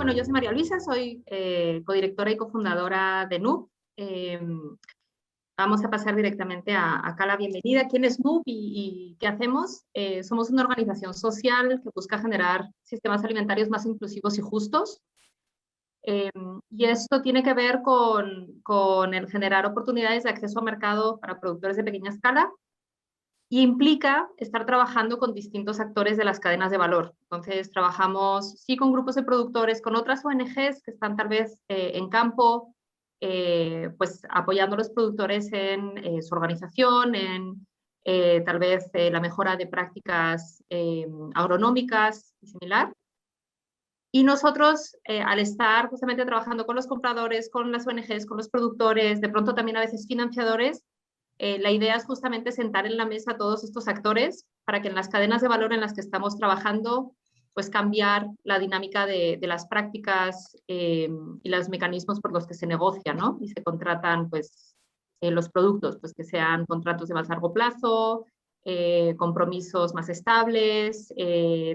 Bueno, yo soy María Luisa, soy codirectora y cofundadora de NUP. Vamos a pasar directamente acá la bienvenida. ¿Quién es NUP y qué hacemos? Somos una organización social que busca generar sistemas alimentarios más inclusivos y justos. Y esto tiene que ver con el generar oportunidades de acceso a mercado para productores de pequeña escala, y implica estar trabajando con distintos actores de las cadenas de valor. Entonces, trabajamos sí con grupos de productores, con otras ONGs que están tal vez en campo, pues apoyando a los productores en su organización, en tal vez la mejora de prácticas agronómicas y similar. Y nosotros, al estar justamente trabajando con los compradores, con las ONGs, con los productores, de pronto también a veces financiadores, la idea es justamente sentar en la mesa a todos estos actores para que en las cadenas de valor en las que estamos trabajando, pues cambiar la dinámica de las prácticas y los mecanismos por los que se negocia, ¿no? Y se contratan, pues, los productos, pues que sean contratos de más largo plazo, compromisos más estables,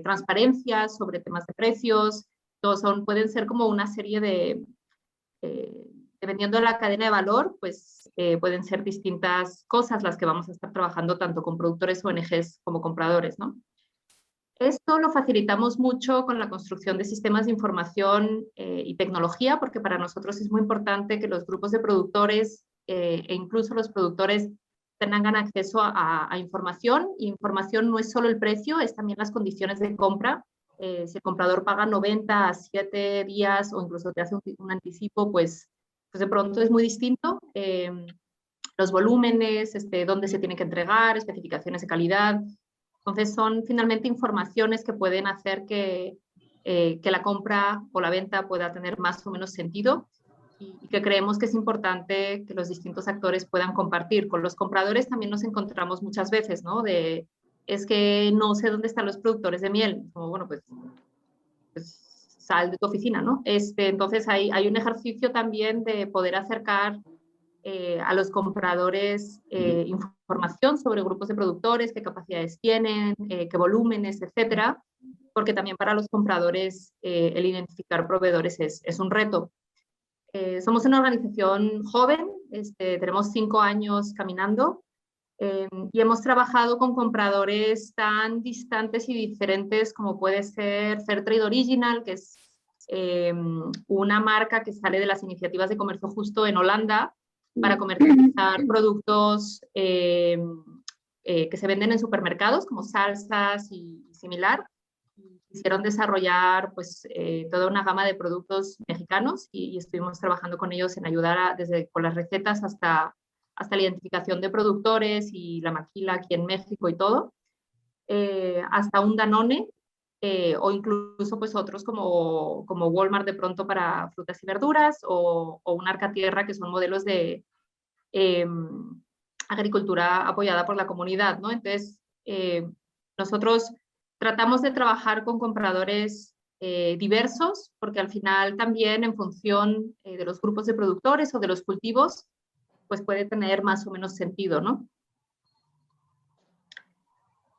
transparencias sobre temas de precios. Todos pueden ser como una serie de dependiendo de la cadena de valor, pues pueden ser distintas cosas las que vamos a estar trabajando tanto con productores, ONGs como compradores, ¿no? Esto lo facilitamos mucho con la construcción de sistemas de información y tecnología, porque para nosotros es muy importante que los grupos de productores e incluso los productores tengan acceso a información. Y información no es solo el precio, es también las condiciones de compra. Si el comprador paga 90 a 7 días o incluso te hace un anticipo, pues de pronto es muy distinto. Los volúmenes, dónde se tiene que entregar, especificaciones de calidad. Entonces son finalmente informaciones que pueden hacer que la compra o la venta pueda tener más o menos sentido, y que creemos que es importante que los distintos actores puedan compartir. Con los compradores también nos encontramos muchas veces, ¿no? Es que no sé dónde están los productores de miel. Como, bueno, pues sal de tu oficina, ¿no? Entonces hay un ejercicio también de poder acercar a los compradores información sobre grupos de productores, qué capacidades tienen, qué volúmenes, etcétera, porque también para los compradores el identificar proveedores es un reto. Somos una organización joven, tenemos 5 años caminando, y hemos trabajado con compradores tan distantes y diferentes como puede ser Fairtrade Original, que es una marca que sale de las iniciativas de comercio justo en Holanda para comercializar productos que se venden en supermercados como salsas y similar. Quisieron desarrollar pues toda una gama de productos mexicanos y estuvimos trabajando con ellos en ayudar desde con las recetas hasta la identificación de productores y la maquila aquí en México y todo, hasta un Danone, o incluso pues otros como Walmart de pronto para frutas y verduras, o un Arca Tierra, que son modelos de agricultura apoyada por la comunidad, ¿no? Entonces, nosotros tratamos de trabajar con compradores diversos, porque al final también en función de los grupos de productores o de los cultivos, pues puede tener más o menos sentido, ¿no?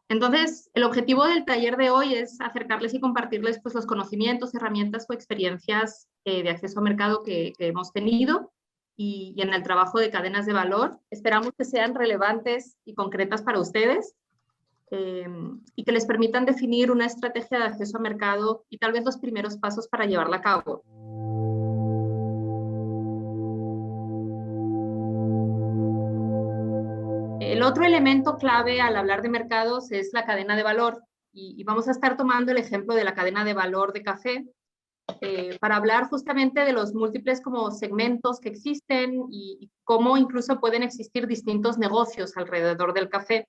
Entonces, el objetivo del taller de hoy es acercarles y compartirles pues, los conocimientos, herramientas o experiencias de acceso a mercado que hemos tenido y en el trabajo de cadenas de valor. Esperamos que sean relevantes y concretas para ustedes y que les permitan definir una estrategia de acceso a mercado y tal vez los primeros pasos para llevarla a cabo. El otro elemento clave al hablar de mercados es la cadena de valor, y vamos a estar tomando el ejemplo de la cadena de valor de café para hablar justamente de los múltiples como segmentos que existen y cómo incluso pueden existir distintos negocios alrededor del café.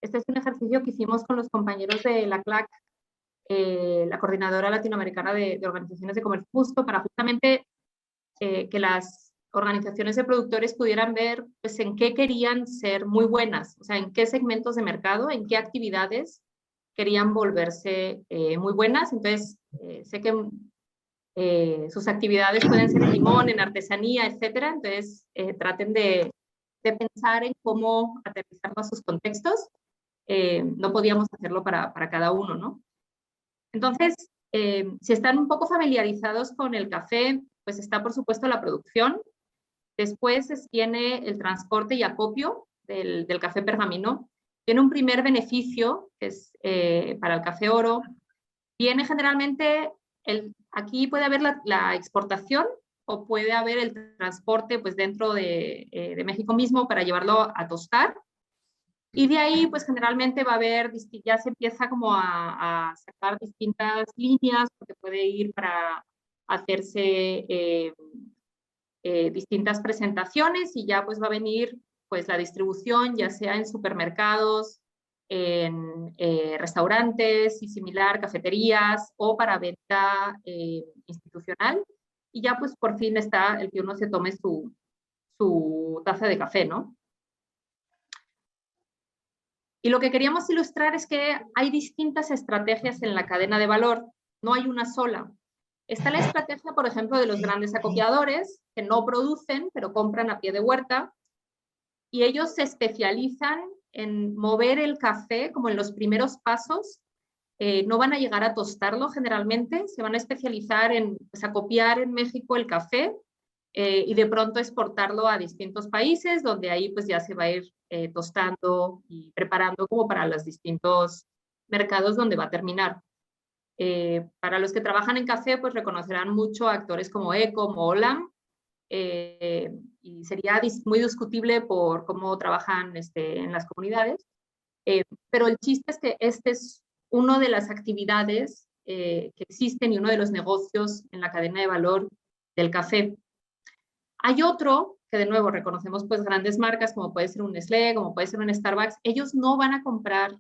Este es un ejercicio que hicimos con los compañeros de la CLAC, la Coordinadora Latinoamericana de Organizaciones de Comercio Justo, para justamente que las organizaciones de productores pudieran ver pues, en qué querían ser muy buenas, o sea, en qué segmentos de mercado, en qué actividades querían volverse muy buenas. Entonces, sé que sus actividades pueden ser en limón, en artesanía, etcétera. Entonces, traten de pensar en cómo aterrizarlo a sus contextos. No podíamos hacerlo para cada uno, ¿no? Entonces, Si están un poco familiarizados con el café, pues está por supuesto la producción. Después viene el transporte y acopio del café pergamino. Tiene un primer beneficio, que es para el café oro. Viene generalmente, aquí puede haber la exportación o puede haber el transporte pues, dentro de México mismo para llevarlo a tostar. Y de ahí, pues generalmente va a haber, ya se empieza como a sacar distintas líneas, porque puede ir para hacerse distintas presentaciones y ya pues va a venir pues la distribución, ya sea en supermercados, en restaurantes y similar, cafeterías o para venta institucional. Y ya pues por fin está el que uno se tome su taza de café, ¿no? Y lo que queríamos ilustrar es que hay distintas estrategias en la cadena de valor, no hay una sola. Está la estrategia, por ejemplo, de los grandes acopiadores, que no producen, pero compran a pie de huerta, y ellos se especializan en mover el café como en los primeros pasos. No van a llegar a tostarlo generalmente, se van a especializar en pues, acopiar en México el café y de pronto exportarlo a distintos países, donde ahí pues ya se va a ir tostando y preparando como para los distintos mercados donde va a terminar. Para los que trabajan en café, pues reconocerán mucho a actores como ECO, como Olam, y sería muy discutible por cómo trabajan en las comunidades. Pero el chiste es que este es una de las actividades que existen y uno de los negocios en la cadena de valor del café. Hay otro que de nuevo reconocemos pues grandes marcas como puede ser un Nestlé, como puede ser un Starbucks. Ellos no van a comprar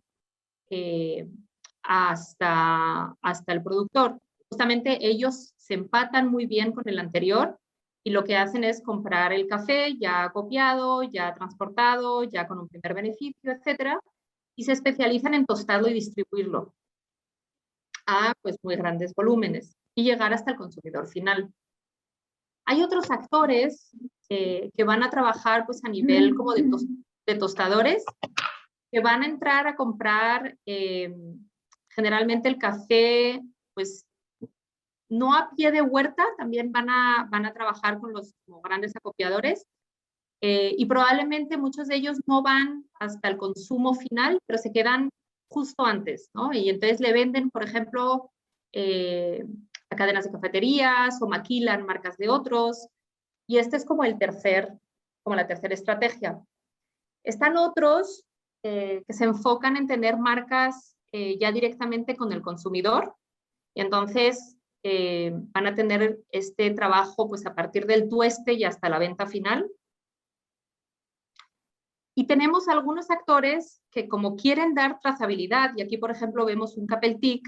hasta el productor. Justamente ellos se empatan muy bien con el anterior y lo que hacen es comprar el café ya copiado, ya transportado, ya con un primer beneficio, etcétera, y se especializan en tostarlo y distribuirlo a pues muy grandes volúmenes y llegar hasta el consumidor final. Hay otros actores que van a trabajar pues a nivel como de tostadores, que van a entrar a comprar generalmente el café, pues no a pie de huerta, también van a trabajar con los grandes acopiadores y probablemente muchos de ellos no van hasta el consumo final, pero se quedan justo antes, ¿no? Y entonces le venden, por ejemplo, a cadenas de cafeterías o maquilan marcas de otros. Y este es como la tercera estrategia. Están otros que se enfocan en tener marcas ya directamente con el consumidor y entonces van a tener este trabajo pues a partir del tueste y hasta la venta final. Y tenemos algunos actores que como quieren dar trazabilidad, y aquí por ejemplo vemos un Capeltic,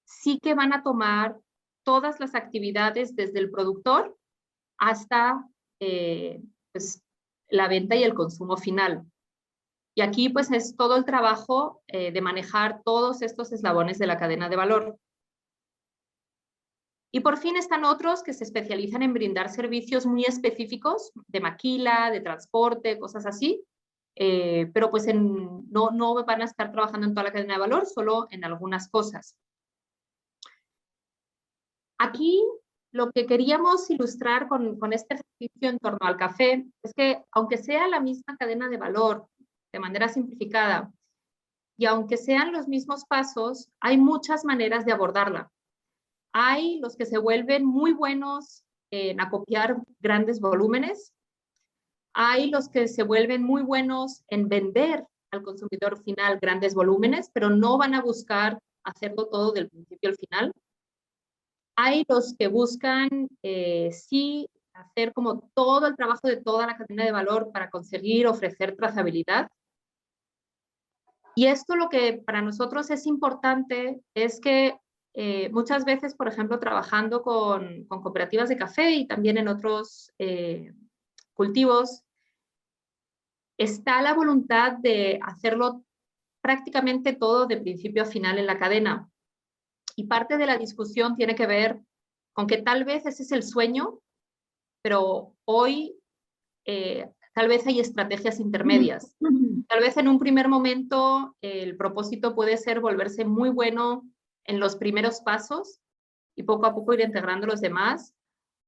sí que van a tomar todas las actividades desde el productor hasta pues, la venta y el consumo final. Y aquí pues es todo el trabajo de manejar todos estos eslabones de la cadena de valor. Y por fin están otros que se especializan en brindar servicios muy específicos de maquila, de transporte, cosas así, pero pues no van a estar trabajando en toda la cadena de valor, solo en algunas cosas. Aquí lo que queríamos ilustrar con este ejercicio en torno al café es que aunque sea la misma cadena de valor, de manera simplificada, y aunque sean los mismos pasos, hay muchas maneras de abordarla. Hay los que se vuelven muy buenos en acopiar grandes volúmenes, hay los que se vuelven muy buenos en vender al consumidor final grandes volúmenes, pero no van a buscar hacerlo todo del principio al final. Hay los que buscan sí hacer como todo el trabajo de toda la cadena de valor para conseguir ofrecer trazabilidad. Y esto lo que para nosotros es importante es que muchas veces, por ejemplo, trabajando con cooperativas de café y también en otros cultivos, está la voluntad de hacerlo prácticamente todo de principio a final en la cadena. Y parte de la discusión tiene que ver con que tal vez ese es el sueño, pero hoy tal vez hay estrategias intermedias. Tal vez en un primer momento el propósito puede ser volverse muy bueno en los primeros pasos y poco a poco ir integrando los demás.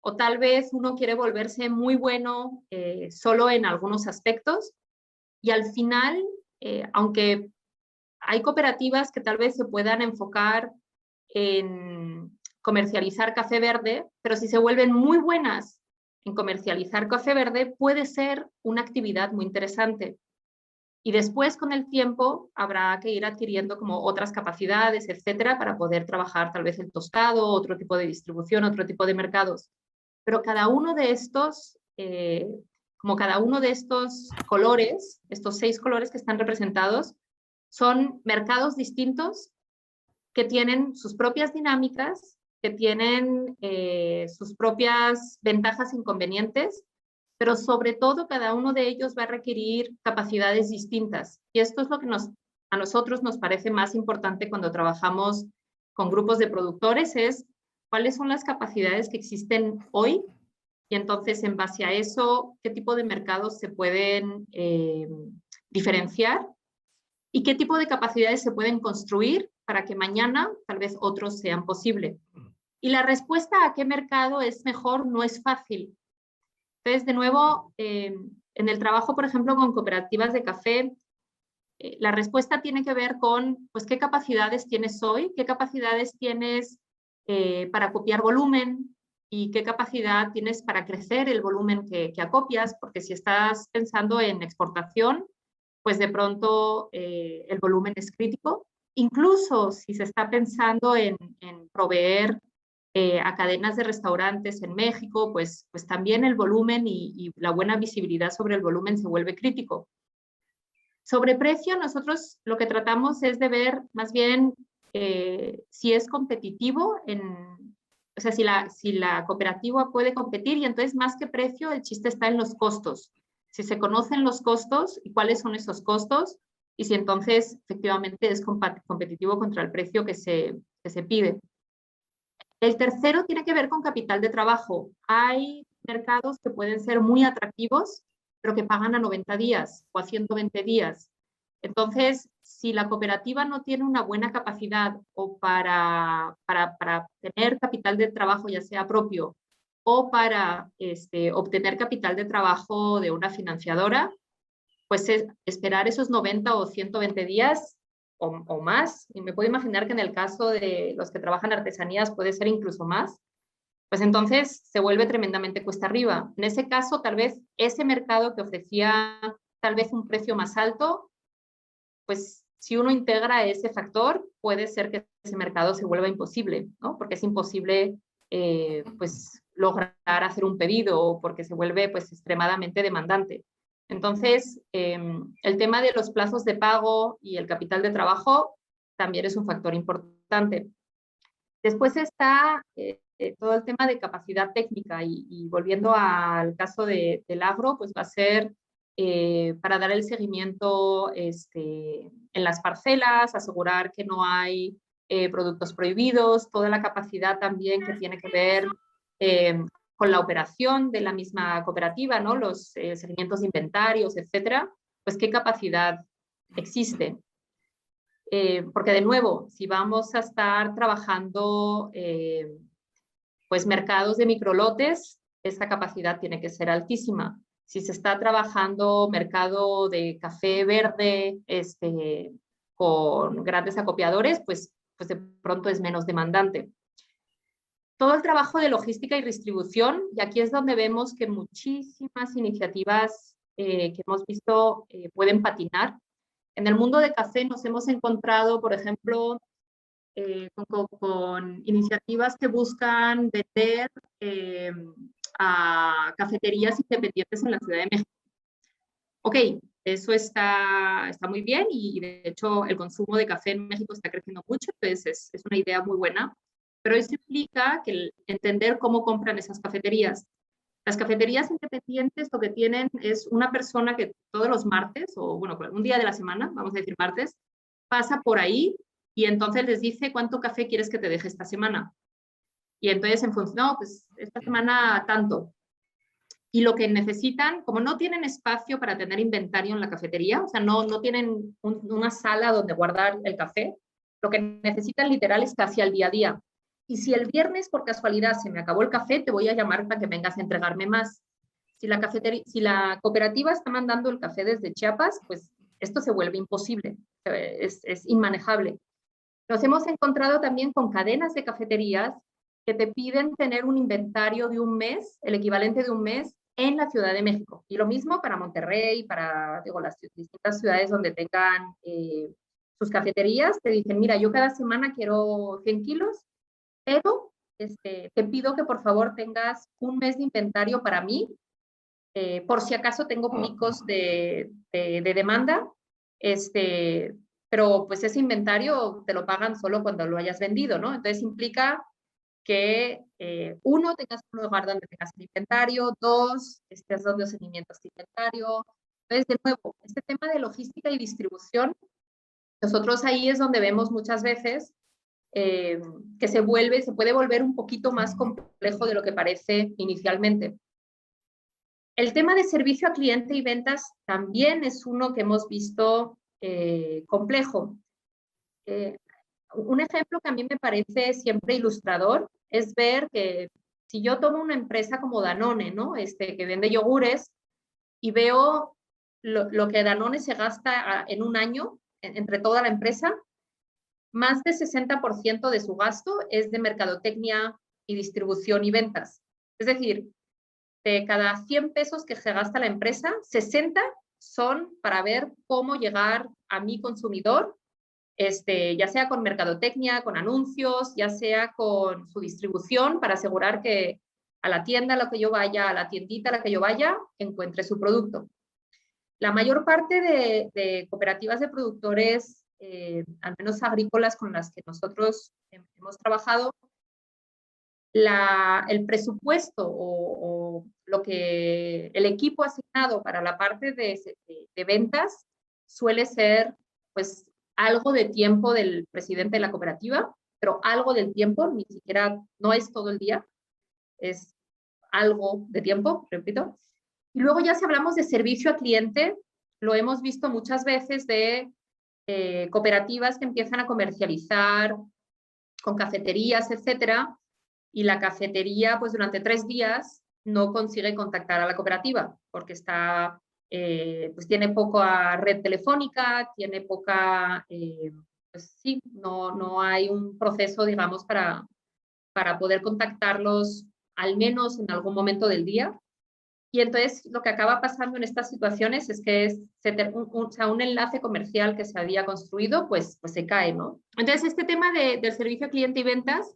O tal vez uno quiere volverse muy bueno solo en algunos aspectos y al final, aunque hay cooperativas que tal vez se puedan enfocar en comercializar café verde, pero si se vuelven muy buenas en comercializar café verde, puede ser una actividad muy interesante. Y después, con el tiempo, habrá que ir adquiriendo como otras capacidades, etcétera, para poder trabajar tal vez el tostado, otro tipo de distribución, otro tipo de mercados. Pero cada uno de estos, como cada uno de estos colores, estos 6 colores que están representados, son mercados distintos que tienen sus propias dinámicas, que tienen sus propias ventajas e inconvenientes, pero sobre todo cada uno de ellos va a requerir capacidades distintas. Y esto es lo que a nosotros nos parece más importante cuando trabajamos con grupos de productores, es cuáles son las capacidades que existen hoy y entonces en base a eso, qué tipo de mercados se pueden diferenciar y qué tipo de capacidades se pueden construir para que mañana tal vez otros sean posibles. Y la respuesta a qué mercado es mejor no es fácil. Entonces, de nuevo, en el trabajo, por ejemplo, con cooperativas de café, la respuesta tiene que ver con, pues, qué capacidades tienes hoy, qué capacidades tienes para copiar volumen y qué capacidad tienes para crecer el volumen que acopias, porque si estás pensando en exportación, pues de pronto el volumen es crítico. Incluso si se está pensando en proveer a cadenas de restaurantes en México, pues también el volumen y la buena visibilidad sobre el volumen se vuelve crítico. Sobre precio, nosotros lo que tratamos es de ver más bien si es competitivo, o sea, si la cooperativa puede competir, y entonces más que precio, el chiste está en los costos. Si se conocen los costos y cuáles son esos costos, y si entonces efectivamente es competitivo contra el precio que se pide. El tercero tiene que ver con capital de trabajo. Hay mercados que pueden ser muy atractivos, pero que pagan a 90 días o a 120 días. Entonces, si la cooperativa no tiene una buena capacidad o para tener capital de trabajo, ya sea propio, o para obtener capital de trabajo de una financiadora, pues esperar esos 90 o 120 días o más, y me puedo imaginar que en el caso de los que trabajan artesanías puede ser incluso más, pues entonces se vuelve tremendamente cuesta arriba. En ese caso, tal vez ese mercado que ofrecía tal vez un precio más alto, pues si uno integra ese factor, puede ser que ese mercado se vuelva imposible, ¿no? Porque es imposible pues lograr hacer un pedido o porque se vuelve pues extremadamente demandante. Entonces, el tema de los plazos de pago y el capital de trabajo también es un factor importante. Después está todo el tema de capacidad técnica y volviendo al caso del agro, pues va a ser para dar el seguimiento en las parcelas, asegurar que no hay productos prohibidos, toda la capacidad también que tiene que ver con la operación de la misma cooperativa, ¿no? Los seguimientos de inventarios, etcétera, pues qué capacidad existe. Porque de nuevo, si vamos a estar trabajando pues mercados de microlotes, esa capacidad tiene que ser altísima. Si se está trabajando mercado de café verde con grandes acopiadores, pues de pronto es menos demandante. Todo el trabajo de logística y distribución, y aquí es donde vemos que muchísimas iniciativas que hemos visto pueden patinar. En el mundo de café nos hemos encontrado, por ejemplo, con iniciativas que buscan vender a cafeterías independientes en la Ciudad de México. Ok, eso está muy bien y de hecho el consumo de café en México está creciendo mucho, entonces es una idea muy buena, pero eso implica que entender cómo compran esas cafeterías. Las cafeterías independientes lo que tienen es una persona que todos los martes, o bueno, un día de la semana, vamos a decir martes, pasa por ahí y entonces les dice cuánto café quieres que te deje esta semana. Y entonces en función, no, pues esta semana tanto. Y lo que necesitan, como no tienen espacio para tener inventario en la cafetería, o sea, no tienen una sala donde guardar el café, lo que necesitan literal es casi al día a día. Y si el viernes por casualidad se me acabó el café, te voy a llamar para que vengas a entregarme más. Si la cooperativa está mandando el café desde Chiapas, pues esto se vuelve imposible, es inmanejable. Nos hemos encontrado también con cadenas de cafeterías que te piden tener un inventario de un mes, el equivalente de un mes, en la Ciudad de México. Y lo mismo para Monterrey, para las distintas ciudades donde tengan sus cafeterías. Te dicen, mira, yo cada semana quiero 100 kilos, pero te pido que por favor tengas un mes de inventario para mí, por si acaso tengo picos de demanda, pero pues ese inventario te lo pagan solo cuando lo hayas vendido, ¿no? Entonces implica que uno, tengas un lugar donde tengas el inventario, dos, estés dando seguimiento a este inventario. Entonces, de nuevo, este tema de logística y distribución, nosotros ahí es donde vemos muchas veces que se puede volver un poquito más complejo de lo que parece inicialmente. El tema de servicio a cliente y ventas también es uno que hemos visto complejo. Un ejemplo que a mí me parece siempre ilustrador es ver que si yo tomo una empresa como Danone, ¿no? Que vende yogures, y veo lo que Danone se gasta en un año entre toda la empresa, más de 60% de su gasto es de mercadotecnia y distribución y ventas. Es decir, de cada 100 pesos que se gasta la empresa, 60 son para ver cómo llegar a mi consumidor, ya sea con mercadotecnia, con anuncios, ya sea con su distribución, para asegurar que a la tienda a la que yo vaya, a la tiendita a la que yo vaya, encuentre su producto. La mayor parte de cooperativas de productores, al menos agrícolas con las que nosotros hemos trabajado, el presupuesto o lo que el equipo asignado para la parte de ventas suele ser pues algo de tiempo del presidente de la cooperativa, pero algo del tiempo, ni siquiera, no es todo el día, es algo de tiempo, repito. Y luego ya si hablamos de servicio al cliente, lo hemos visto muchas veces de cooperativas que empiezan a comercializar con cafeterías, etcétera, y la cafetería, pues durante 3 días no consigue contactar a la cooperativa porque pues tiene poca red telefónica, tiene poca, pues sí, no hay un proceso, digamos, para poder contactarlos al menos en algún momento del día. Y entonces lo que acaba pasando en estas situaciones es que un enlace comercial que se había construido, pues se cae, ¿no? Entonces este tema del servicio al cliente y ventas,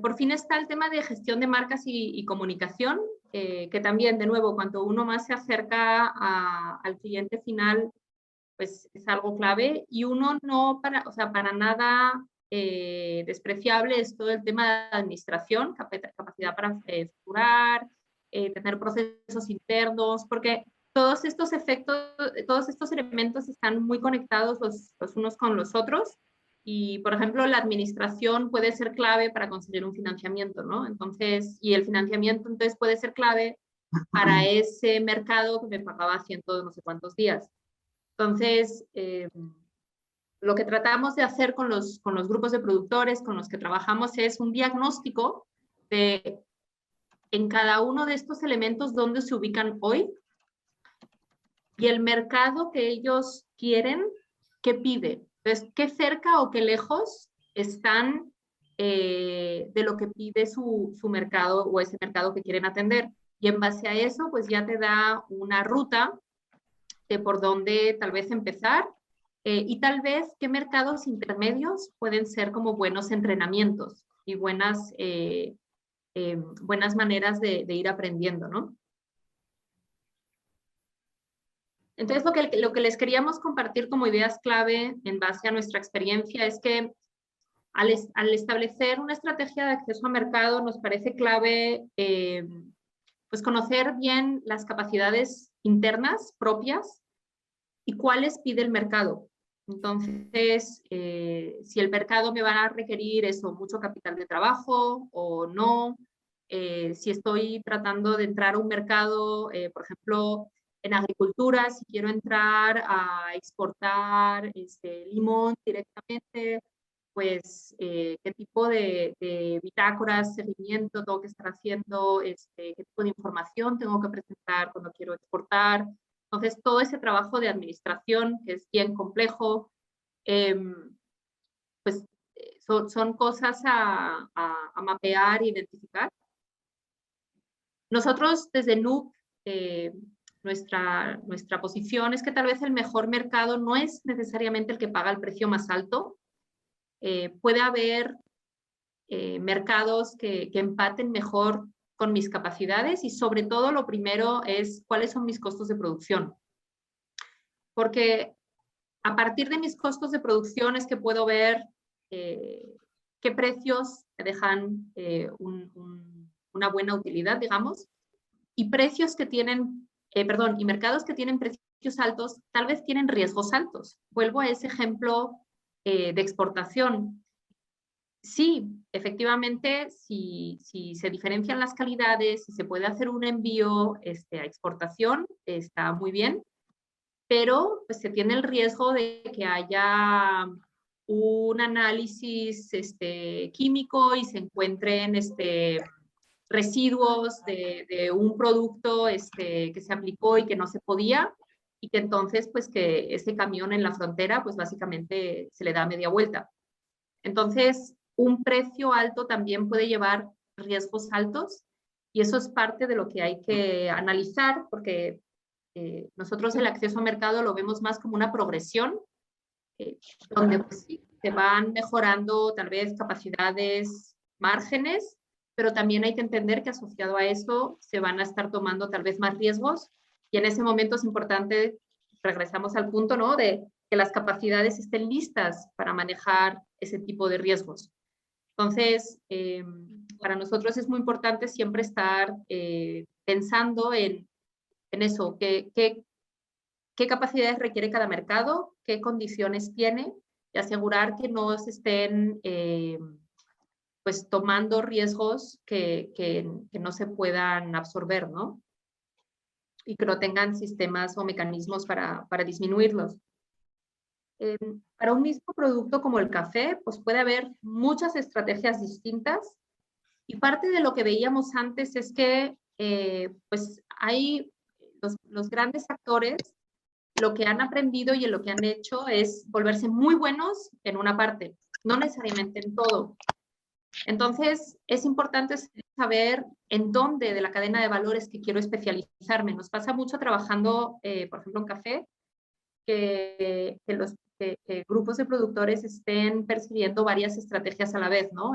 por fin está el tema de gestión de marcas y comunicación, que también, de nuevo, cuanto uno más se acerca al cliente final, pues es algo clave. Y uno no, para nada despreciable es todo el tema de administración, capacidad para facturar, tener procesos internos, porque todos estos elementos están muy conectados los unos con los otros. Y, por ejemplo, la administración puede ser clave para conseguir un financiamiento, ¿no? Entonces, y el financiamiento entonces puede ser clave para ese mercado que me pagaba ciento de no sé cuántos días. Entonces, lo que tratamos de hacer con los grupos de productores con los que trabajamos es un diagnóstico de en cada uno de estos elementos dónde se ubican hoy y el mercado que ellos quieren, qué pide. Entonces, qué cerca o qué lejos están de lo que pide su mercado o ese mercado que quieren atender. Y en base a eso, pues ya te da una ruta de por dónde tal vez empezar y tal vez qué mercados intermedios pueden ser como buenos entrenamientos y buenas maneras de ir aprendiendo, ¿no? Entonces, lo que les queríamos compartir como ideas clave en base a nuestra experiencia es que al establecer una estrategia de acceso a mercado nos parece clave pues conocer bien las capacidades internas propias y cuáles pide el mercado. Entonces, si el mercado me va a requerir eso, mucho capital de trabajo o no, si estoy tratando de entrar a un mercado, por ejemplo, en agricultura, si quiero entrar a exportar limón directamente, pues, qué tipo de bitácoras, seguimiento tengo que estar haciendo, qué tipo de información tengo que presentar cuando quiero exportar. Entonces, todo ese trabajo de administración, que es bien complejo, pues son cosas a mapear e identificar. Nosotros desde NUC, nuestra posición es que tal vez el mejor mercado no es necesariamente el que paga el precio más alto. Puede haber mercados que empaten mejor con mis capacidades y sobre todo lo primero es cuáles son mis costos de producción. Porque a partir de mis costos de producción es que puedo ver qué precios me dejan una buena utilidad, digamos, y precios que tienen, y mercados que tienen precios altos, tal vez tienen riesgos altos. Vuelvo a ese ejemplo de exportación. Sí, efectivamente, si se diferencian las calidades, si se puede hacer un envío a exportación, está muy bien, pero pues, se tiene el riesgo de que haya un análisis químico y se encuentren residuos de un producto que se aplicó y que no se podía, y que entonces pues que ese camión en la frontera pues básicamente se le da media vuelta. Entonces, un precio alto también puede llevar riesgos altos y eso es parte de lo que hay que analizar porque nosotros el acceso a mercado lo vemos más como una progresión donde pues, sí, se van mejorando tal vez capacidades, márgenes, pero también hay que entender que asociado a eso se van a estar tomando tal vez más riesgos y en ese momento es importante, regresamos al punto, ¿no? De que las capacidades estén listas para manejar ese tipo de riesgos. Entonces, para nosotros es muy importante siempre estar pensando en eso, qué capacidades requiere cada mercado, qué condiciones tiene y asegurar que no se estén pues tomando riesgos que no se puedan absorber, ¿no? Y que no tengan sistemas o mecanismos para disminuirlos. Para un mismo producto como el café, pues puede haber muchas estrategias distintas y parte de lo que veíamos antes es que pues hay los grandes actores lo que han aprendido y en lo que han hecho es volverse muy buenos en una parte, no necesariamente en todo. Entonces, es importante saber en dónde de la cadena de valores que quiero especializarme. Nos pasa mucho trabajando, por ejemplo, en café, que los grupos de productores estén persiguiendo varias estrategias a la vez, ¿no?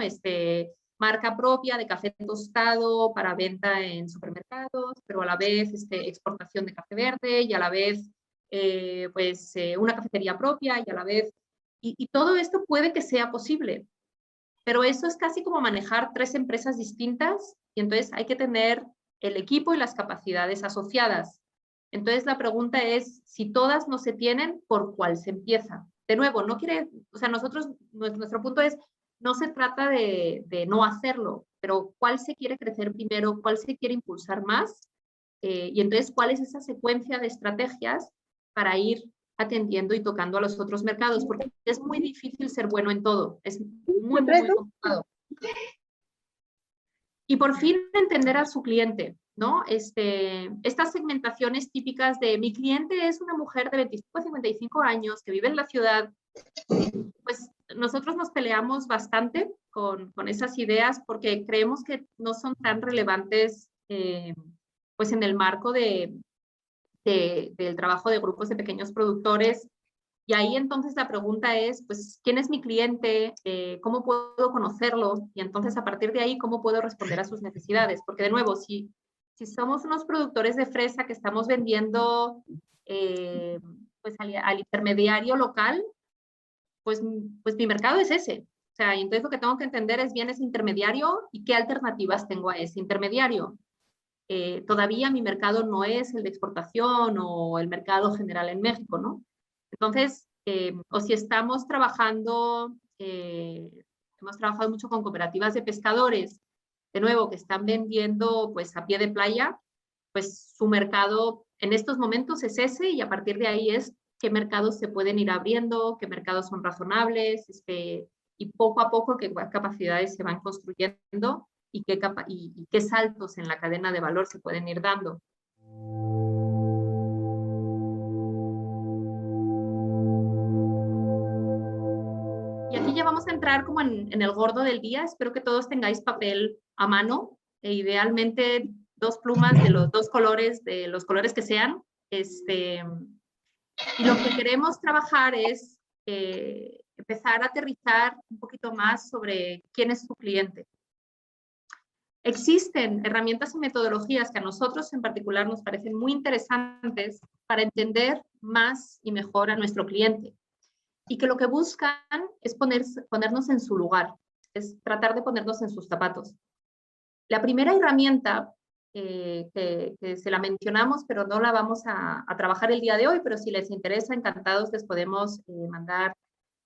Marca propia de café tostado para venta en supermercados, pero a la vez exportación de café verde y a la vez una cafetería propia y a la vez... Y todo esto puede que sea posible, pero eso es casi como manejar 3 empresas distintas y entonces hay que tener el equipo y las capacidades asociadas. Entonces la pregunta es, si todas no se tienen, ¿por cuál se empieza? De nuevo, no quiere, o sea, nuestro punto es, no se trata de no hacerlo, pero ¿cuál se quiere crecer primero? ¿Cuál se quiere impulsar más? Y entonces, ¿cuál es esa secuencia de estrategias para ir atendiendo y tocando a los otros mercados? Porque es muy difícil ser bueno en todo, es muy, muy complicado. Y por fin entender a su cliente, ¿no? Estas segmentaciones típicas de mi cliente es una mujer de 25 a 55 años que vive en la ciudad, pues nosotros nos peleamos bastante con esas ideas porque creemos que no son tan relevantes pues en el marco del trabajo de grupos de pequeños productores. Y ahí entonces la pregunta es, pues, ¿quién es mi cliente? ¿Cómo puedo conocerlo? Y entonces a partir de ahí, ¿cómo puedo responder a sus necesidades? Porque de nuevo, si somos unos productores de fresa que estamos vendiendo pues al intermediario local, pues mi mercado es ese. O sea, y entonces lo que tengo que entender es bien ese intermediario y qué alternativas tengo a ese intermediario. Todavía mi mercado no es el de exportación o el mercado general en México, ¿no? Entonces, o si estamos trabajando, hemos trabajado mucho con cooperativas de pescadores, de nuevo, que están vendiendo pues a pie de playa, pues su mercado en estos momentos es ese y a partir de ahí es qué mercados se pueden ir abriendo, qué mercados son razonables, y poco a poco qué capacidades se van construyendo y qué saltos en la cadena de valor se pueden ir dando. Y aquí ya vamos a entrar como en el gordo del día. Espero que todos tengáis papel a mano, e idealmente 2 plumas de los 2 colores, de los colores que sean. Y lo que queremos trabajar es empezar a aterrizar un poquito más sobre quién es tu cliente. Existen herramientas y metodologías que a nosotros en particular nos parecen muy interesantes para entender más y mejor a nuestro cliente, y que lo que buscan es ponernos en su lugar, es tratar de ponernos en sus zapatos. La primera herramienta que se la mencionamos, pero no la vamos a trabajar el día de hoy, pero si les interesa, encantados les podemos mandar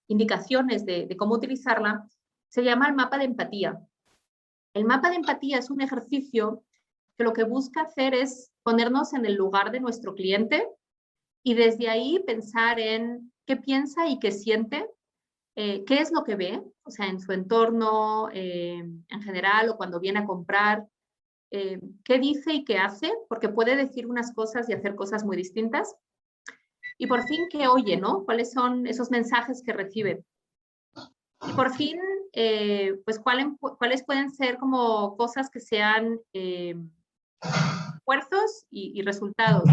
indicaciones de cómo utilizarla, se llama el mapa de empatía. El mapa de empatía es un ejercicio que lo que busca hacer es ponernos en el lugar de nuestro cliente y desde ahí pensar en qué piensa y qué siente, qué es lo que ve, o sea, en su entorno en general o cuando viene a comprar, qué dice y qué hace, porque puede decir unas cosas y hacer cosas muy distintas. Y por fin, qué oye, ¿no? ¿Cuáles son esos mensajes que recibe? Y por fin, pues cuáles pueden ser como cosas que sean esfuerzos y resultados.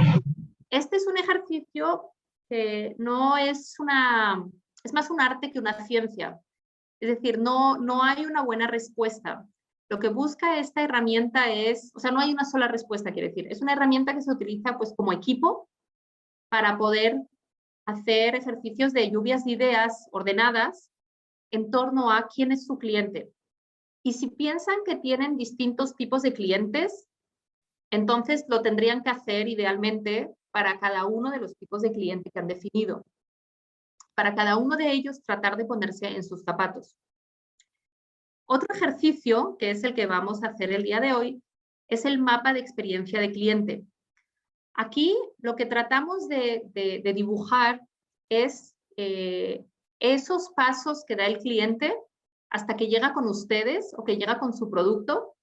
Este es un ejercicio que no es es más un arte que una ciencia. Es decir, no hay una buena respuesta. Lo que busca esta herramienta es, o sea, no hay una sola respuesta, quiere decir, es una herramienta que se utiliza pues como equipo para poder hacer ejercicios de lluvias de ideas ordenadas en torno a quién es su cliente. Y si piensan que tienen distintos tipos de clientes, entonces lo tendrían que hacer idealmente para cada uno de los tipos de cliente que han definido. Para cada uno de ellos tratar de ponerse en sus zapatos. Otro ejercicio, que es el que vamos a hacer el día de hoy, es el mapa de experiencia de cliente. Aquí lo que tratamos de dibujar es esos pasos que da el cliente hasta que llega con ustedes o que llega con su producto.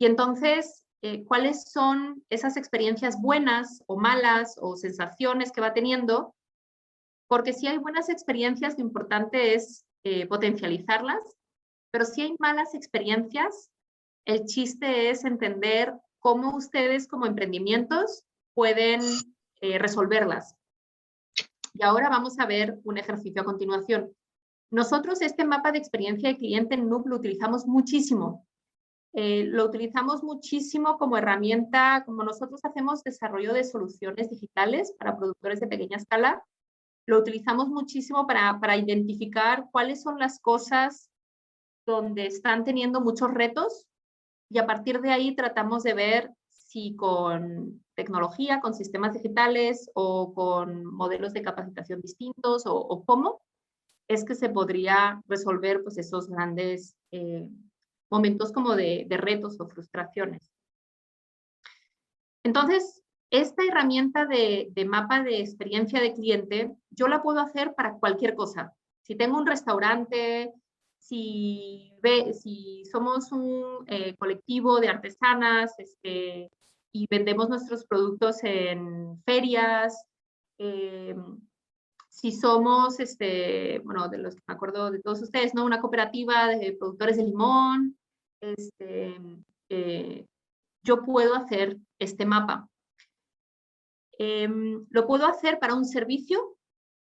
Y entonces, ¿cuáles son esas experiencias buenas o malas o sensaciones que va teniendo? Porque si hay buenas experiencias, lo importante es potencializarlas, pero si hay malas experiencias, el chiste es entender cómo ustedes como emprendimientos pueden resolverlas. Y ahora vamos a ver un ejercicio a continuación. Nosotros este mapa de experiencia de cliente en Noob lo utilizamos muchísimo. Lo utilizamos muchísimo como herramienta, como nosotros hacemos desarrollo de soluciones digitales para productores de pequeña escala, lo utilizamos muchísimo para identificar cuáles son las cosas donde están teniendo muchos retos y a partir de ahí tratamos de ver si con tecnología, con sistemas digitales o con modelos de capacitación distintos o cómo es que se podría resolver pues, esos grandes momentos como de retos o frustraciones. Entonces, esta herramienta de mapa de experiencia de cliente, yo la puedo hacer para cualquier cosa. Si tengo un restaurante, si somos un colectivo de artesanas y vendemos nuestros productos en ferias, si somos, bueno, de los que me acuerdo de todos ustedes, ¿no? Una cooperativa de productores de limón, yo puedo hacer este mapa. Lo puedo hacer para un servicio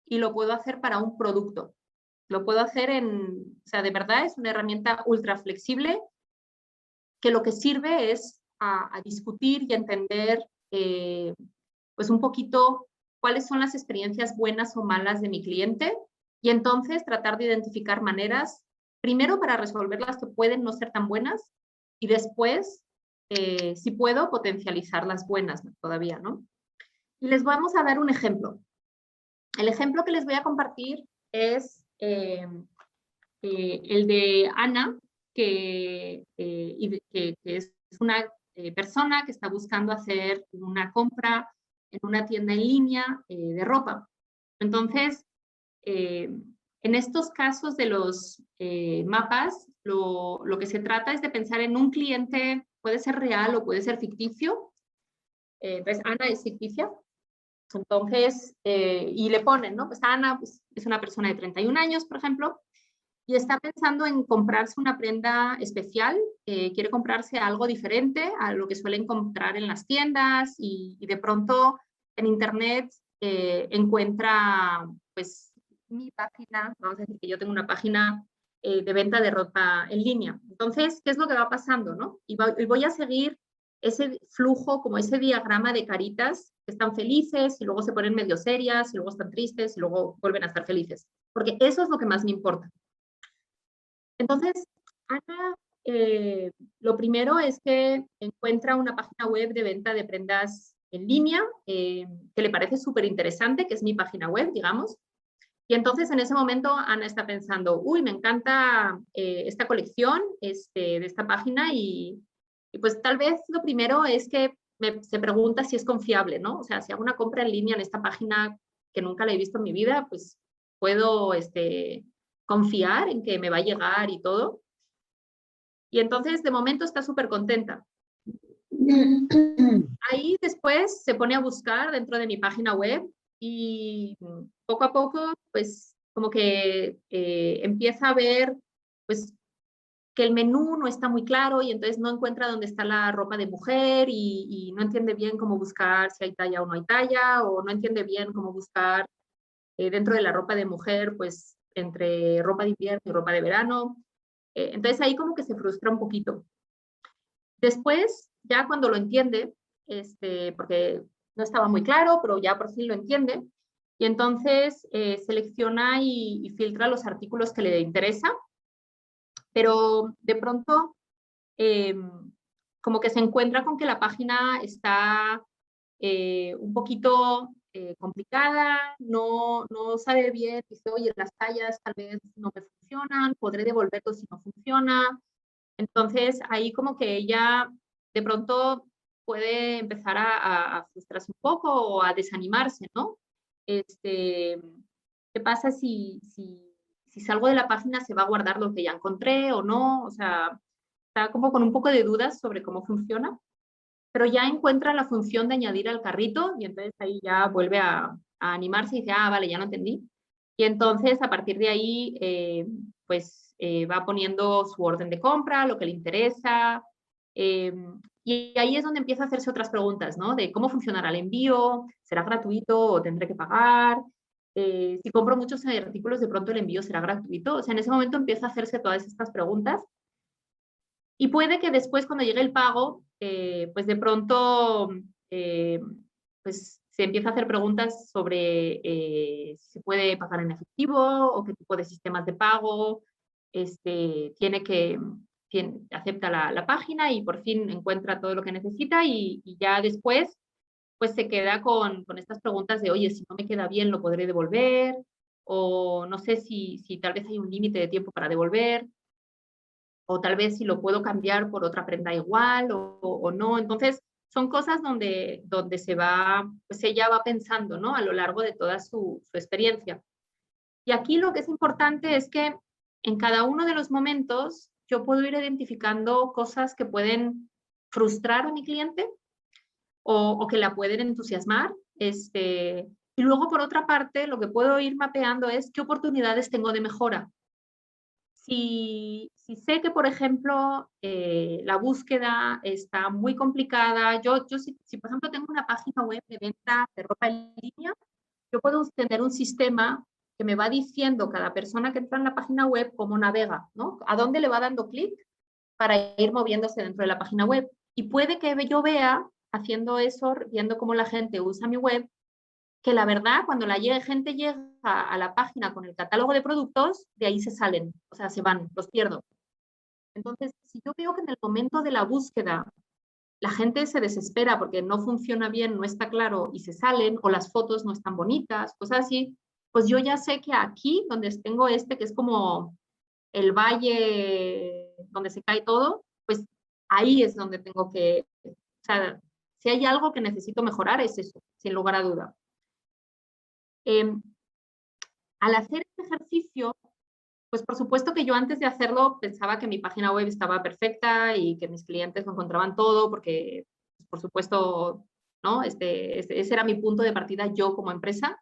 y lo puedo hacer para un producto. Lo puedo hacer o sea, de verdad es una herramienta ultra flexible que lo que sirve es a discutir y a entender pues un poquito cuáles son las experiencias buenas o malas de mi cliente y entonces tratar de identificar maneras, primero para resolver las que pueden no ser tan buenas y después, si puedo, potencializar las buenas todavía, ¿no? Y les vamos a dar un ejemplo. El ejemplo que les voy a compartir es el de Ana, que es una persona que está buscando hacer una compra en una tienda en línea de ropa. Entonces, En estos casos de los mapas, lo que se trata es de pensar en un cliente, puede ser real o puede ser ficticio. Entonces, Ana es ficticia. Entonces, y le ponen, ¿no? Pues Ana pues, es una persona de 31 años, por ejemplo, y está pensando en comprarse una prenda especial, quiere comprarse algo diferente a lo que suelen comprar en las tiendas y de pronto en internet encuentra pues mi página, vamos a decir que yo tengo una página de venta de ropa en línea. Entonces, ¿qué es lo que va pasando, no? Y voy a seguir ese flujo, como ese diagrama de caritas que están felices y luego se ponen medio serias y luego están tristes y luego vuelven a estar felices. Porque eso es lo que más me importa. Entonces, Ana, lo primero es que encuentra una página web de venta de prendas en línea que le parece súper interesante, que es mi página web, digamos. Y entonces en ese momento Ana está pensando, uy, me encanta esta colección de esta página y pues tal vez lo primero es que se pregunta si es confiable, ¿no? O sea, si hago una compra en línea en esta página que nunca la he visto en mi vida, pues puedo confiar en que me va a llegar y todo. Y entonces de momento está súper contenta. Ahí después se pone a buscar dentro de mi página web y poco a poco, pues como que empieza a ver, pues que el menú no está muy claro y entonces no encuentra dónde está la ropa de mujer y no entiende bien cómo buscar si hay talla o no hay talla, o no entiende bien cómo buscar dentro de la ropa de mujer, pues entre ropa de invierno y ropa de verano. Entonces ahí como que se frustra un poquito. Después, ya cuando lo entiende, porque no estaba muy claro, pero ya por fin lo entiende, y entonces selecciona y filtra los artículos que le interesa, pero de pronto como que se encuentra con que la página está un poquito complicada, no sabe bien, dice, oye, las tallas tal vez no me funcionan, podré devolverlo si no funciona. Entonces, ahí como que ella de pronto puede empezar a frustrarse un poco o a desanimarse, ¿no? ¿Qué pasa si salgo de la página, se va a guardar lo que ya encontré o no? O sea, está como con un poco de dudas sobre cómo funciona, pero ya encuentra la función de añadir al carrito y entonces ahí ya vuelve a animarse y dice, ah, vale, ya lo entendí. Y entonces a partir de ahí, pues va poniendo su orden de compra, lo que le interesa. Y ahí es donde empieza a hacerse otras preguntas, ¿no? De cómo funcionará el envío, será gratuito o tendré que pagar. Si compro muchos artículos, de pronto el envío será gratuito. O sea, en ese momento empieza a hacerse todas estas preguntas. Y puede que después, cuando llegue el pago, pues de pronto pues se empieza a hacer preguntas sobre si se puede pagar en efectivo o qué tipo de sistemas de pago acepta la página y por fin encuentra todo lo que necesita y ya después pues se queda con estas preguntas de, oye, si no me queda bien, ¿lo podré devolver? O no sé si tal vez hay un límite de tiempo para devolver, o tal vez si lo puedo cambiar por otra prenda igual o no. Entonces, son cosas donde se va, pues ella va pensando, ¿no? A lo largo de toda su experiencia. Y aquí lo que es importante es que en cada uno de los momentos yo puedo ir identificando cosas que pueden frustrar a mi cliente o que la pueden entusiasmar. Y luego, por otra parte, lo que puedo ir mapeando es qué oportunidades tengo de mejora. Si sé que, por ejemplo, la búsqueda está muy complicada, yo si, por ejemplo, tengo una página web de venta de ropa en línea, yo puedo tener un sistema que me va diciendo cada persona que entra en la página web cómo navega, ¿no? A dónde le va dando clic para ir moviéndose dentro de la página web. Y puede que yo vea, haciendo eso, viendo cómo la gente usa mi web, que la verdad, cuando gente llega a la página con el catálogo de productos, de ahí se salen, o sea, se van, los pierdo. Entonces, si yo veo que en el momento de la búsqueda la gente se desespera porque no funciona bien, no está claro y se salen, o las fotos no están bonitas, cosas así, pues yo ya sé que aquí, donde tengo que es como el valle donde se cae todo, pues ahí es donde tengo o sea, si hay algo que necesito mejorar es eso, sin lugar a duda. Al hacer este ejercicio, pues por supuesto que yo antes de hacerlo pensaba que mi página web estaba perfecta y que mis clientes lo encontraban todo, porque por supuesto, ¿no? Ese era mi punto de partida yo como empresa.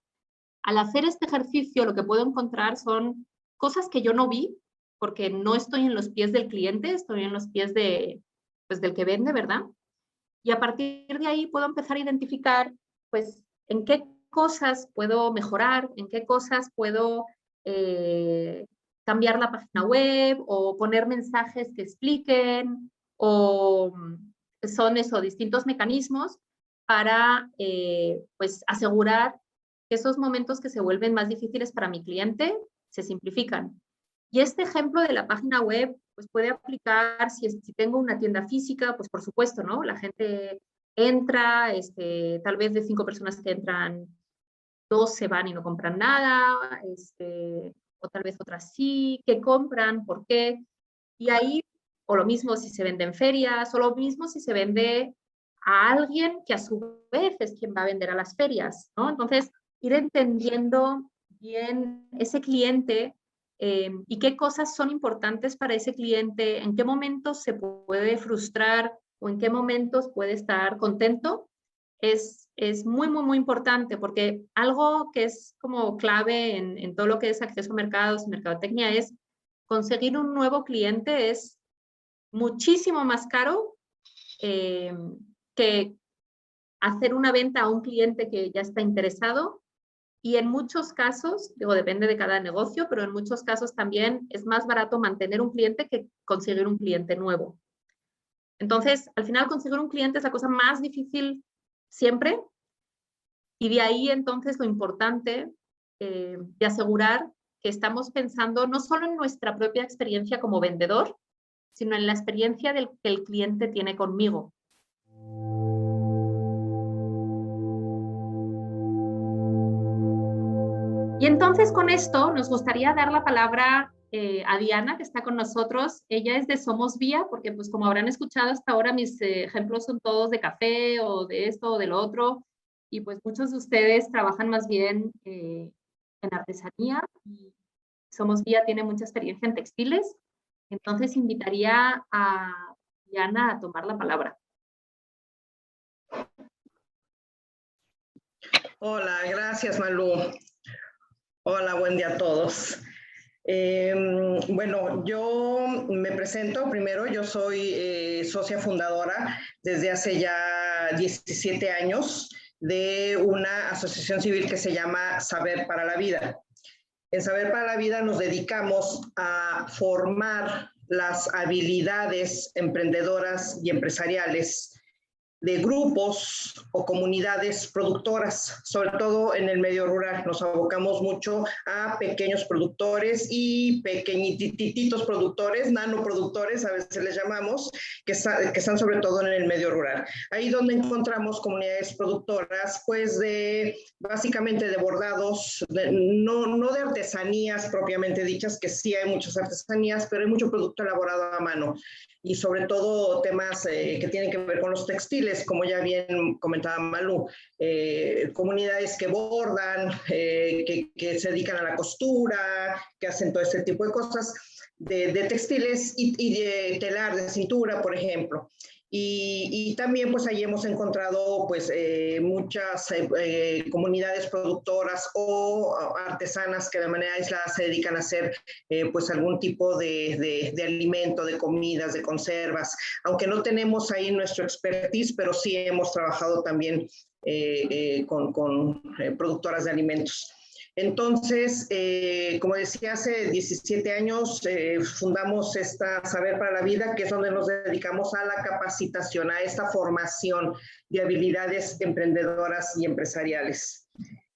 Al hacer este ejercicio lo que puedo encontrar son cosas que yo no vi, porque no estoy en los pies del cliente, estoy en los pies pues, del que vende, ¿verdad? Y a partir de ahí puedo empezar a identificar, pues, en qué cosas puedo mejorar, en qué cosas puedo cambiar la página web o poner mensajes que expliquen, o son eso, distintos mecanismos para pues asegurar que esos momentos que se vuelven más difíciles para mi cliente se simplifican. Y este ejemplo de la página web pues puede aplicar si tengo una tienda física, pues por supuesto, ¿no? La gente entra, tal vez de 5 personas que entran, 2 se van y no compran nada, o tal vez otras sí, ¿qué compran? ¿Por qué? Y ahí, o lo mismo si se vende en ferias, o lo mismo si se vende a alguien que a su vez es quien va a vender a las ferias, ¿no? Entonces, ir entendiendo bien ese cliente y qué cosas son importantes para ese cliente, en qué momentos se puede frustrar o en qué momentos puede estar contento, es muy, muy, muy importante, porque algo que es como clave en todo lo que es acceso a mercados, mercadotecnia, es conseguir un nuevo cliente es muchísimo más caro que hacer una venta a un cliente que ya está interesado. Y en muchos casos, digo, depende de cada negocio, pero en muchos casos también es más barato mantener un cliente que conseguir un cliente nuevo. Entonces, al final, conseguir un cliente es la cosa más difícil siempre. Y de ahí, entonces, lo importante de asegurar que estamos pensando no solo en nuestra propia experiencia como vendedor, sino en la experiencia que el cliente tiene conmigo. Y entonces con esto nos gustaría dar la palabra a Diana, que está con nosotros. Ella es de Somos Vía, porque pues como habrán escuchado hasta ahora, mis ejemplos son todos de café o de esto o de lo otro. Y pues muchos de ustedes trabajan más bien en artesanía. Y Somos Vía tiene mucha experiencia en textiles. Entonces invitaría a Diana a tomar la palabra. Hola, gracias Malú. Hola, buen día a todos. Bueno, yo me presento primero, yo soy socia fundadora desde hace ya 17 años de una asociación civil que se llama Saber para la Vida. En Saber para la Vida nos dedicamos a formar las habilidades emprendedoras y empresariales de grupos o comunidades productoras, sobre todo en el medio rural. Nos abocamos mucho a pequeños productores y pequeñititos productores, nanoproductores, a veces les llamamos, que están sobre todo en el medio rural. Ahí donde encontramos comunidades productoras, pues básicamente de bordados, no de artesanías propiamente dichas, que sí hay muchas artesanías, pero hay mucho producto elaborado a mano. Y sobre todo temas que tienen que ver con los textiles, como ya bien comentaba Malú, comunidades que bordan, que se dedican a la costura, que hacen todo este tipo de cosas, de textiles y de telar, de cintura, por ejemplo. Y también pues ahí hemos encontrado pues muchas comunidades productoras o artesanas que de manera aislada se dedican a hacer pues algún tipo de alimento, de comidas, de conservas, aunque no tenemos ahí nuestro expertise, pero sí hemos trabajado también con productoras de alimentos. Entonces, como decía, hace 17 años fundamos esta Saber para la Vida, que es donde nos dedicamos a la capacitación, a esta formación de habilidades emprendedoras y empresariales.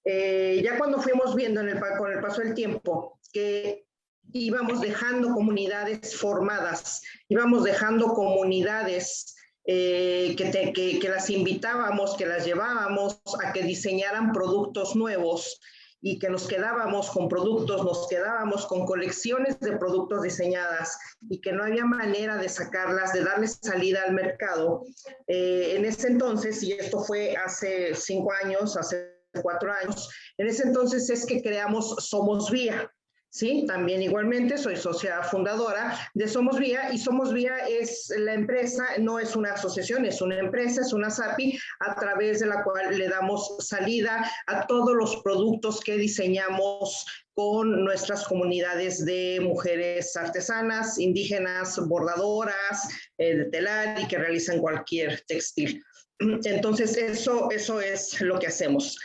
Ya cuando fuimos viendo con el paso del tiempo que íbamos dejando comunidades formadas, íbamos dejando comunidades que las invitábamos, que las llevábamos a que diseñaran productos nuevos, y que nos quedábamos con productos, nos quedábamos con colecciones de productos diseñadas y que no había manera de sacarlas, de darles salida al mercado. En ese entonces, y esto fue hace 5 años, hace 4 años. En ese entonces es que creamos Somos Vía. Sí, también igualmente soy socia fundadora de Somos Vía, y Somos Vía es la empresa, no es una asociación, es una empresa, es una SAPI, a través de la cual le damos salida a todos los productos que diseñamos con nuestras comunidades de mujeres artesanas, indígenas, bordadoras, de telar y que realizan cualquier textil. Entonces, eso es lo que hacemos.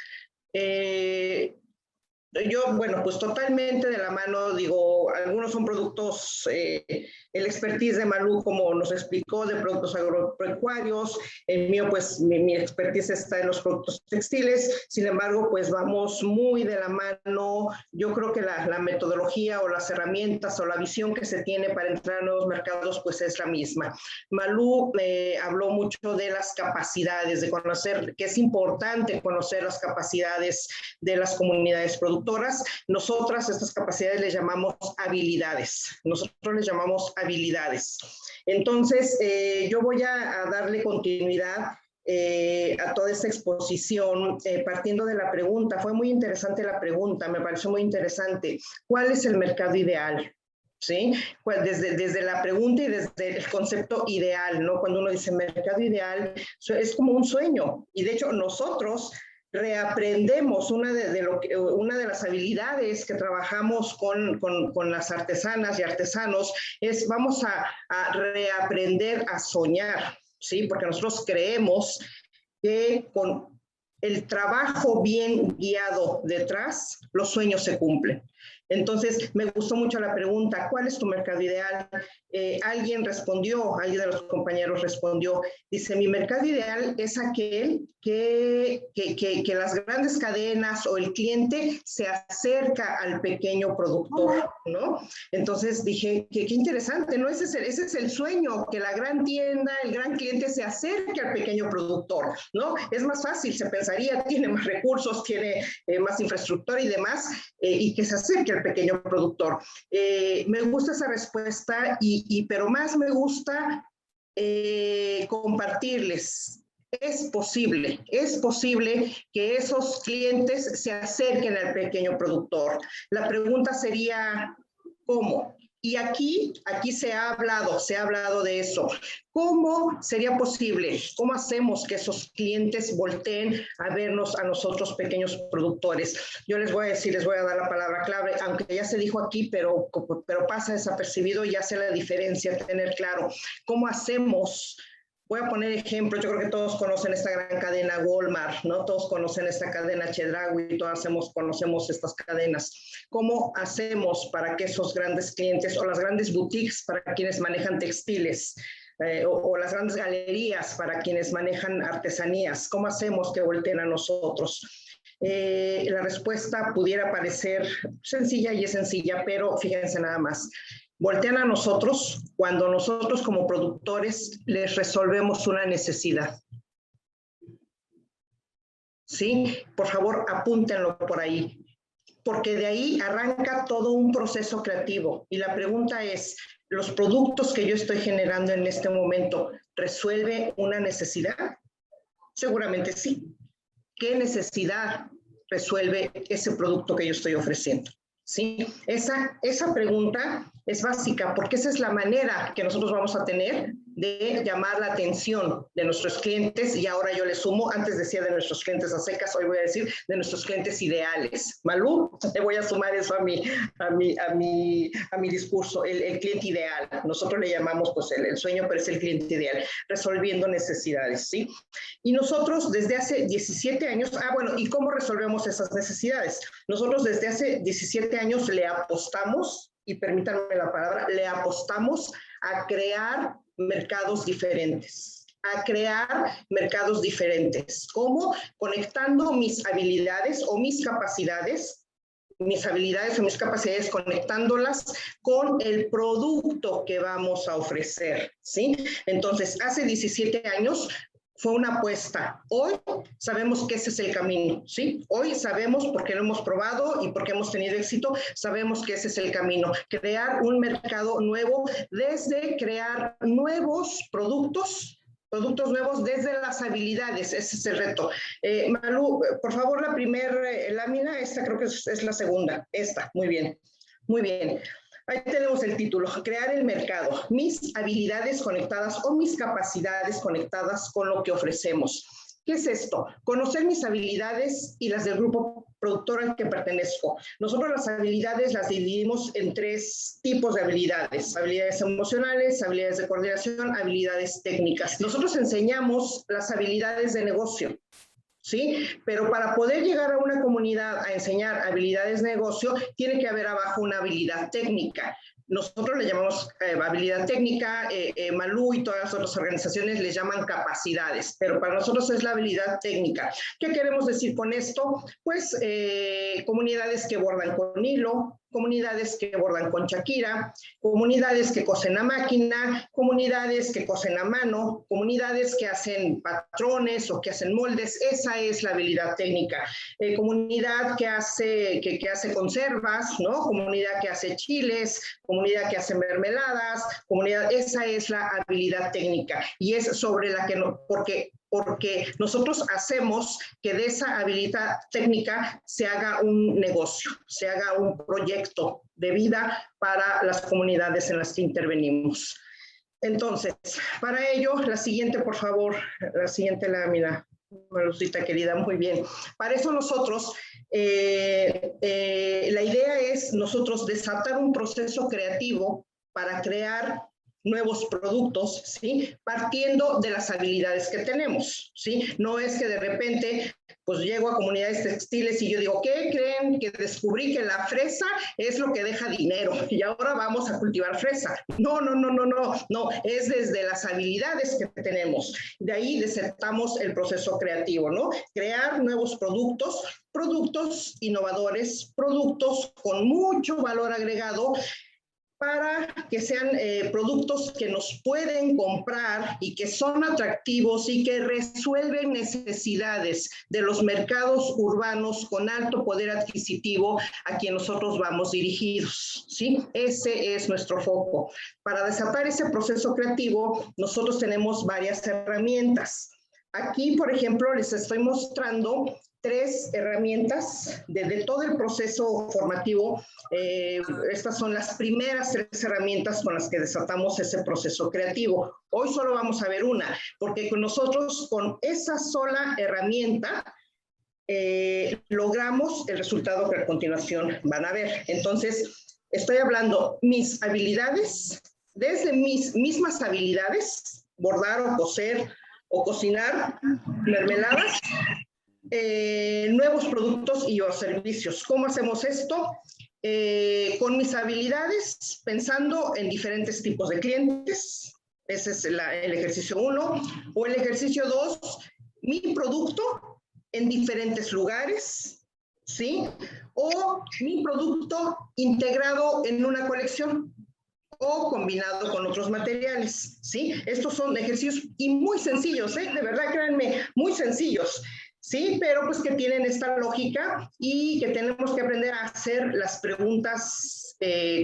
Yo, bueno, pues totalmente de la mano, digo, algunos son productos, el expertise de Malú, como nos explicó, de productos agropecuarios. El mío, pues mi expertise está en los productos textiles. Sin embargo, pues vamos muy de la mano. Yo creo que la metodología o las herramientas o la visión que se tiene para entrar a nuevos mercados, pues es la misma. Malú habló mucho de las capacidades, de conocer, que es importante conocer las capacidades de las comunidades productoras. Nosotras estas capacidades les llamamos habilidades. Nosotros les llamamos habilidades. Entonces, yo voy a darle continuidad a toda esta exposición, partiendo de la pregunta. Fue muy interesante la pregunta, me pareció muy interesante. ¿Cuál es el mercado ideal? ¿Sí? Pues desde la pregunta y desde el concepto ideal, ¿no? Cuando uno dice mercado ideal, es como un sueño. Y de hecho, nosotros reaprendemos una de las habilidades que trabajamos con las artesanas y artesanos, es vamos a reaprender a soñar, ¿sí? Porque nosotros creemos que con el trabajo bien guiado detrás, los sueños se cumplen. Entonces, me gustó mucho la pregunta, ¿cuál es tu mercado ideal? Alguien respondió, alguien de los compañeros respondió, dice, mi mercado ideal es aquel que las grandes cadenas o el cliente se acerca al pequeño productor, ¿no? Entonces dije, qué interesante, ¿no? Ese es el sueño, que la gran tienda, el gran cliente se acerque al pequeño productor, ¿no? Es más fácil, se pensaría, tiene más recursos, tiene más infraestructura y demás, y que se acerque al pequeño productor. Me gusta esa respuesta, pero más me gusta compartirles. Es posible que esos clientes se acerquen al pequeño productor. La pregunta sería, ¿cómo? Y aquí se ha hablado de eso. ¿Cómo sería posible? ¿Cómo hacemos que esos clientes volteen a vernos a nosotros pequeños productores? Yo les voy a decir, les voy a dar la palabra clave, aunque ya se dijo aquí, pero pasa desapercibido y hace la diferencia tener claro. ¿Cómo hacemos? Voy a poner ejemplos, yo creo que todos conocen esta gran cadena Walmart, ¿no? Todos conocen esta cadena Chedraui, todos conocemos estas cadenas. ¿Cómo hacemos para que esos grandes clientes o las grandes boutiques para quienes manejan textiles o las grandes galerías para quienes manejan artesanías, cómo hacemos que volteen a nosotros? La respuesta pudiera parecer sencilla y es sencilla, pero fíjense nada más. Voltean a nosotros cuando nosotros como productores les resolvemos una necesidad. ¿Sí? Por favor, apúntenlo por ahí, porque de ahí arranca todo un proceso creativo. Y la pregunta es, ¿los productos que yo estoy generando en este momento resuelven una necesidad? Seguramente sí. ¿Qué necesidad resuelve ese producto que yo estoy ofreciendo? ¿Sí? Esa pregunta es básica porque esa es la manera que nosotros vamos a tener de llamar la atención de nuestros clientes, y ahora yo le sumo, antes decía de nuestros clientes a secas, hoy voy a decir de nuestros clientes ideales. Malú, le voy a sumar eso a mi discurso, el cliente ideal. Nosotros le llamamos pues el sueño, pero es el cliente ideal, resolviendo necesidades, ¿sí? Y nosotros desde hace 17 años, bueno, ¿y cómo resolvemos esas necesidades? Nosotros desde hace 17 años le apostamos, y permítanme la palabra, le apostamos a crear mercados diferentes, ¿Cómo? Conectando mis habilidades o mis capacidades, conectándolas con el producto que vamos a ofrecer, ¿sí? Entonces, hace 17 años fue una apuesta. Hoy sabemos que ese es el camino, ¿sí? Hoy sabemos, porque lo hemos probado y porque hemos tenido éxito, sabemos que ese es el camino. Crear un mercado nuevo, desde crear nuevos productos Productos nuevos desde las habilidades, ese es el reto. Malú, por favor, la primera lámina, esta creo que es la segunda, esta, muy bien, muy bien. Ahí tenemos el título, crear el mercado, mis habilidades conectadas o mis capacidades conectadas con lo que ofrecemos. ¿Qué es esto? Conocer mis habilidades y las del grupo productor al que pertenezco. Nosotros las habilidades las dividimos en 3 tipos de habilidades. Habilidades emocionales, habilidades de coordinación, habilidades técnicas. Nosotros enseñamos las habilidades de negocio, ¿sí? Pero para poder llegar a una comunidad a enseñar habilidades de negocio, tiene que haber abajo una habilidad técnica. Nosotros le llamamos habilidad técnica, Malú y todas las otras organizaciones les llaman capacidades, pero para nosotros es la habilidad técnica. ¿Qué queremos decir con esto? Pues comunidades que bordan con hilo, comunidades que bordan con Shakira, comunidades que cosen a máquina, comunidades que cosen a mano, comunidades que hacen patrones o que hacen moldes. Esa es la habilidad técnica. Comunidad que hace conservas, ¿no? Comunidad que hace chiles, comunidad que hace mermeladas, comunidad, esa es la habilidad técnica y es sobre la que no, porque nosotros hacemos que de esa habilidad técnica se haga un negocio, se haga un proyecto de vida para las comunidades en las que intervenimos. Entonces, para ello, la siguiente, por favor, la siguiente lámina, Marucita querida, muy bien. Para eso nosotros, la idea es nosotros desatar un proceso creativo para crear nuevos productos, ¿sí? Partiendo de las habilidades que tenemos, ¿sí? No es que de repente, pues llego a comunidades textiles y yo digo, ¿qué creen? Que descubrí que la fresa es lo que deja dinero y ahora vamos a cultivar fresa. No, es desde las habilidades que tenemos. De ahí desatamos el proceso creativo, ¿no? Crear nuevos productos innovadores, productos con mucho valor agregado, para que sean productos que nos pueden comprar y que son atractivos y que resuelven necesidades de los mercados urbanos con alto poder adquisitivo a quien nosotros vamos dirigidos, ¿sí? Ese es nuestro foco. Para desatar ese proceso creativo, nosotros tenemos varias herramientas. Aquí, por ejemplo, les estoy mostrando 3 herramientas de todo el proceso formativo. Estas son las primeras 3 herramientas con las que desatamos ese proceso creativo. Hoy solo vamos a ver una, porque nosotros con esa sola herramienta logramos el resultado que a continuación van a ver. Entonces, estoy hablando mis habilidades, desde mis mismas habilidades, bordar o coser o cocinar mermeladas, nuevos productos y o servicios. ¿Cómo hacemos esto? Con mis habilidades, pensando en diferentes tipos de clientes. Ese es el ejercicio 1. O el ejercicio 2, mi producto en diferentes lugares, ¿sí? O mi producto integrado en una colección o combinado con otros materiales, ¿sí? Estos son ejercicios y muy sencillos, ¿eh? De verdad, créanme, muy sencillos. Sí, pero pues que tienen esta lógica y que tenemos que aprender a hacer las preguntas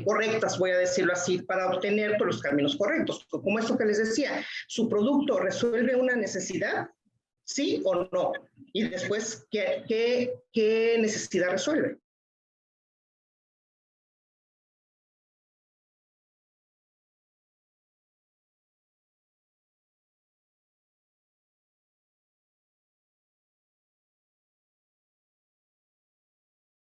correctas, voy a decirlo así, para obtener los caminos correctos. Como esto que les decía, ¿su producto resuelve una necesidad? ¿Sí o no? Y después, ¿qué necesidad resuelve?